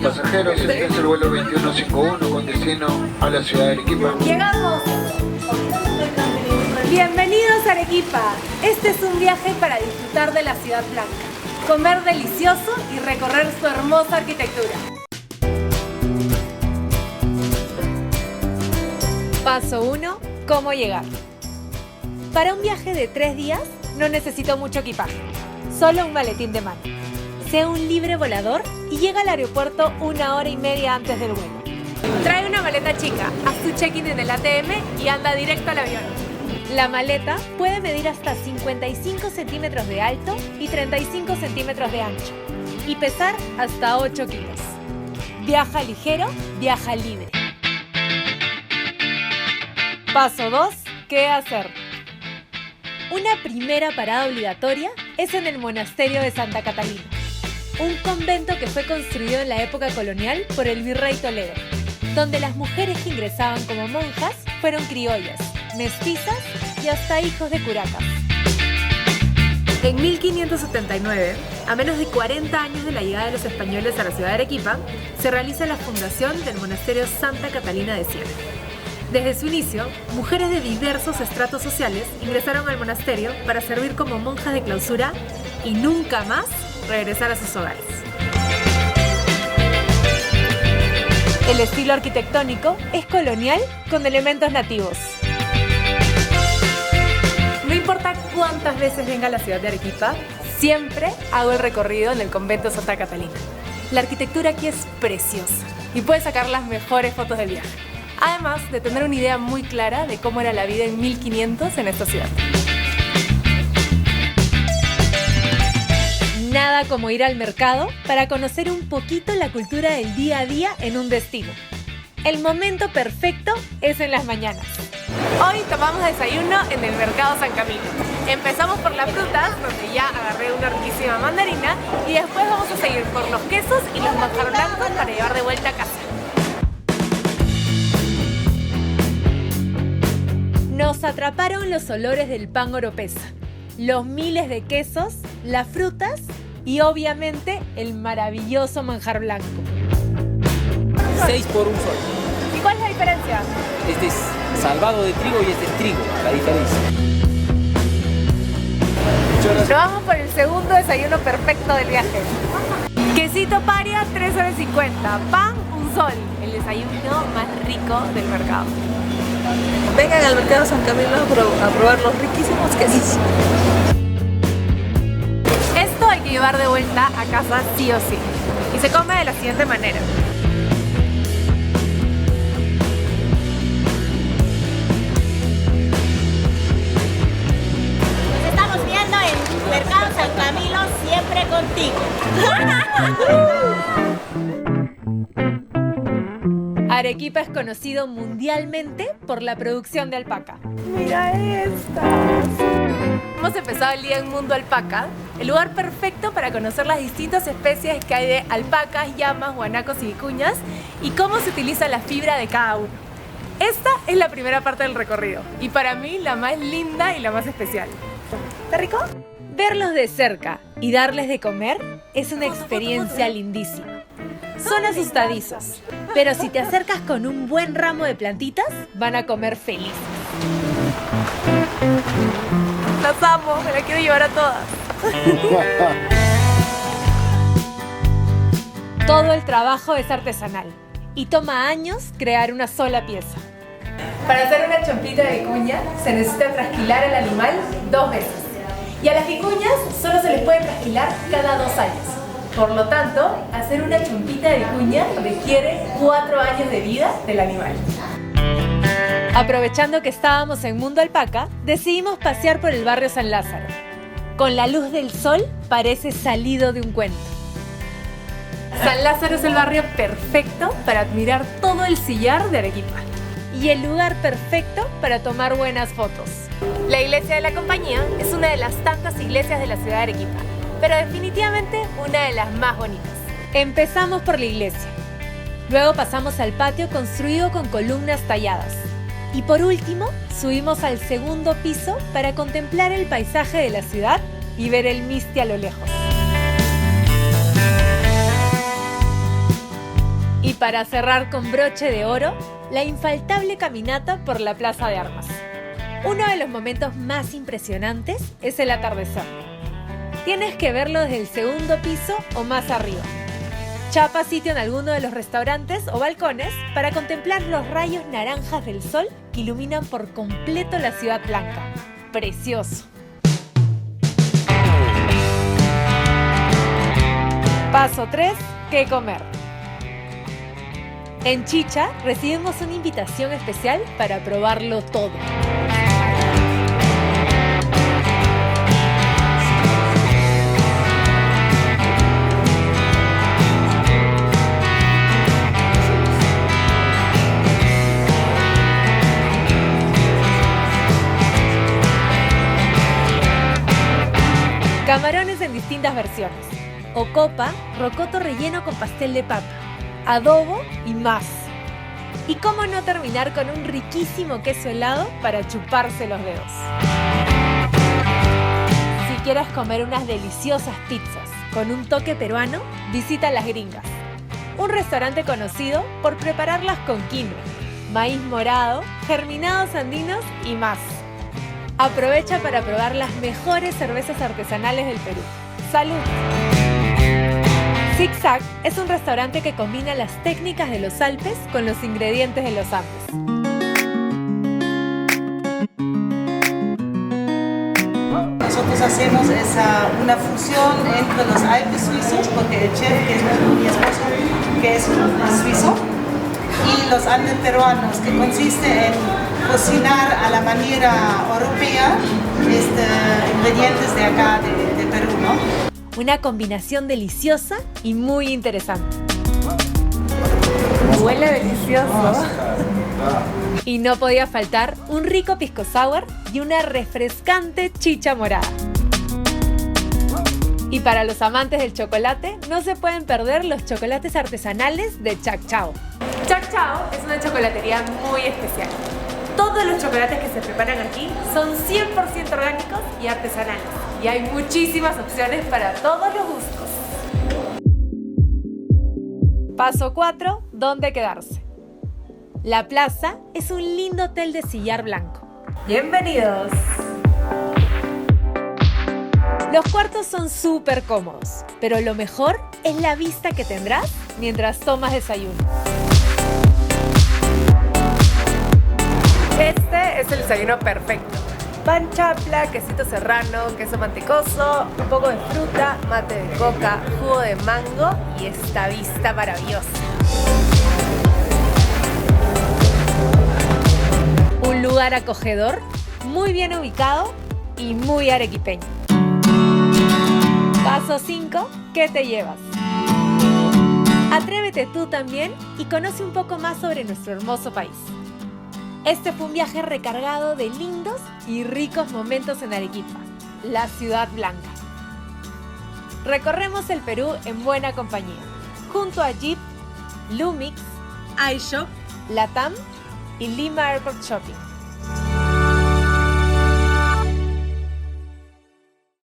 pasajeros, este es el vuelo 2151 con destino a la ciudad de Arequipa. ¡Llegamos! Bienvenidos a Arequipa. Este es un viaje para disfrutar de la ciudad blanca, comer delicioso y recorrer su hermosa arquitectura. Paso 1. ¿Cómo llegar? Para un viaje de 3 días no necesito mucho equipaje, solo un maletín de mano. Sea un libre volador y llega al aeropuerto 1 hora y media antes del vuelo. Trae una maleta chica, haz tu check-in en el ATM y anda directo al avión. La maleta puede medir hasta 55 centímetros de alto y 35 centímetros de ancho y pesar hasta 8 kilos. Viaja ligero, viaja libre. Paso 2. ¿Qué hacer? Una primera parada obligatoria es en el monasterio de Santa Catalina, un convento que fue construido en la época colonial por el virrey Toledo, donde las mujeres que ingresaban como monjas fueron criollas, mestizas y hasta hijos de curacas. En 1579, a menos de 40 años de la llegada de los españoles a la ciudad de Arequipa, se realiza la fundación del monasterio Santa Catalina de Siena. Desde su inicio, mujeres de diversos estratos sociales ingresaron al monasterio para servir como monjas de clausura y nunca más regresar a sus hogares. El estilo arquitectónico es colonial con elementos nativos. No importa cuántas veces venga a la ciudad de Arequipa, siempre hago el recorrido en el convento Santa Catalina. La arquitectura aquí es preciosa y puedes sacar las mejores fotos del viaje, además de tener una idea muy clara de cómo era la vida en 1500 en esta ciudad. Nada como ir al mercado para conocer un poquito la cultura del día a día en un destino. El momento perfecto es en las mañanas. Hoy tomamos desayuno en el mercado San Camilo. Empezamos por las frutas, donde ya agarré una riquísima mandarina, y después vamos a seguir por los quesos y los manjar blancos para llevar de vuelta a casa. Nos atraparon los olores del pan oropesa, los miles de quesos, las frutas y obviamente el maravilloso manjar blanco. 6 por un sol. ¿Y cuál es la diferencia? Este es salvado de trigo y este es trigo, la diferencia. Nos vamos por el segundo desayuno perfecto del viaje. Quesito paria, 3 soles 50. Pan, 1 sol. El desayuno más rico del mercado. Vengan al mercado San Camilo a probar los riquísimos quesos. Esto hay que llevar de vuelta a casa sí o sí. Y se come de la siguiente manera. Nos estamos viendo en Mercado San Camilo, siempre contigo. Arequipa es conocido mundialmente por la producción de alpaca. ¡Mira estas! Hemos empezado el día en Mundo Alpaca, el lugar perfecto para conocer las distintas especies que hay de alpacas, llamas, guanacos y vicuñas y cómo se utiliza la fibra de cada uno. Esta es la primera parte del recorrido y para mí la más linda y la más especial. ¿Está rico? Verlos de cerca y darles de comer es una experiencia lindísima. Son asustadizos, pero si te acercas con un buen ramo de plantitas, van a comer felices. Las amo, me las quiero llevar a todas. Todo el trabajo es artesanal y toma años crear una sola pieza. Para hacer una chompita de vicuña se necesita trasquilar al animal 2 veces. Y a las vicuñas solo se les puede trasquilar cada 2 años. Por lo tanto, hacer una chompita de vicuña requiere 4 años de vida del animal. Aprovechando que estábamos en Mundo Alpaca, decidimos pasear por el barrio San Lázaro. Con la luz del sol parece salido de un cuento. San Lázaro es el barrio perfecto para admirar todo el sillar de Arequipa. Y el lugar perfecto para tomar buenas fotos. La iglesia de la Compañía es una de las tantas iglesias de la ciudad de Arequipa, pero definitivamente una de las más bonitas. Empezamos por la iglesia. Luego pasamos al patio construido con columnas talladas. Y por último, subimos al segundo piso para contemplar el paisaje de la ciudad y ver el Misti a lo lejos. para cerrar con broche de oro, la infaltable caminata por la Plaza de Armas. Uno de los momentos más impresionantes es el atardecer. Tienes que verlo desde el segundo piso o más arriba. Chapa sitio en alguno de los restaurantes o balcones para contemplar los rayos naranjas del sol que iluminan por completo la Ciudad Blanca. ¡Precioso! Paso 3. ¿Qué comer? En Chicha recibimos una invitación especial para probarlo todo. Camarones en distintas versiones. Ocopa, rocoto relleno con pastel de papa, adobo y más. Y cómo no terminar con un riquísimo queso helado para chuparse los dedos. Si quieres comer unas deliciosas pizzas con un toque peruano, visita Las Gringas, un restaurante conocido por prepararlas con quinoa, maíz morado, germinados andinos y más. Aprovecha para probar las mejores cervezas artesanales del Perú. ¡Salud! Zig Zag es un restaurante que combina las técnicas de los Alpes con los ingredientes de los Andes. Nosotros hacemos una fusión entre los Alpes suizos, porque el chef, que es mi esposo, que es suizo, y los Andes peruanos, que consiste en cocinar a la manera europea ingredientes de acá, de Perú, ¿no? Una combinación deliciosa y muy interesante. Huele delicioso. Y no podía faltar un rico pisco sour y una refrescante chicha morada. Y para los amantes del chocolate, no se pueden perder los chocolates artesanales de Chac Chao. Chac Chao es una chocolatería muy especial. Todos los chocolates que se preparan aquí son 100% orgánicos y artesanales. Y hay muchísimas opciones para todos los gustos. Paso 4. ¿Dónde quedarse? La Plaza es un lindo hotel de sillar blanco. ¡Bienvenidos! Los cuartos son súper cómodos, pero lo mejor es la vista que tendrás mientras tomas desayuno. Este es el desayuno perfecto. Pan chapla, quesito serrano, queso mantecoso, un poco de fruta, mate de coca, jugo de mango y esta vista maravillosa. Un lugar acogedor, muy bien ubicado y muy arequipeño. Paso 5. ¿Qué te llevas? Atrévete tú también y conoce un poco más sobre nuestro hermoso país. Este fue un viaje recargado de lindos y ricos momentos en Arequipa, la Ciudad Blanca. Recorremos el Perú en buena compañía, junto a Jeep, Lumix, iShop, Latam y Lima Airport Shopping.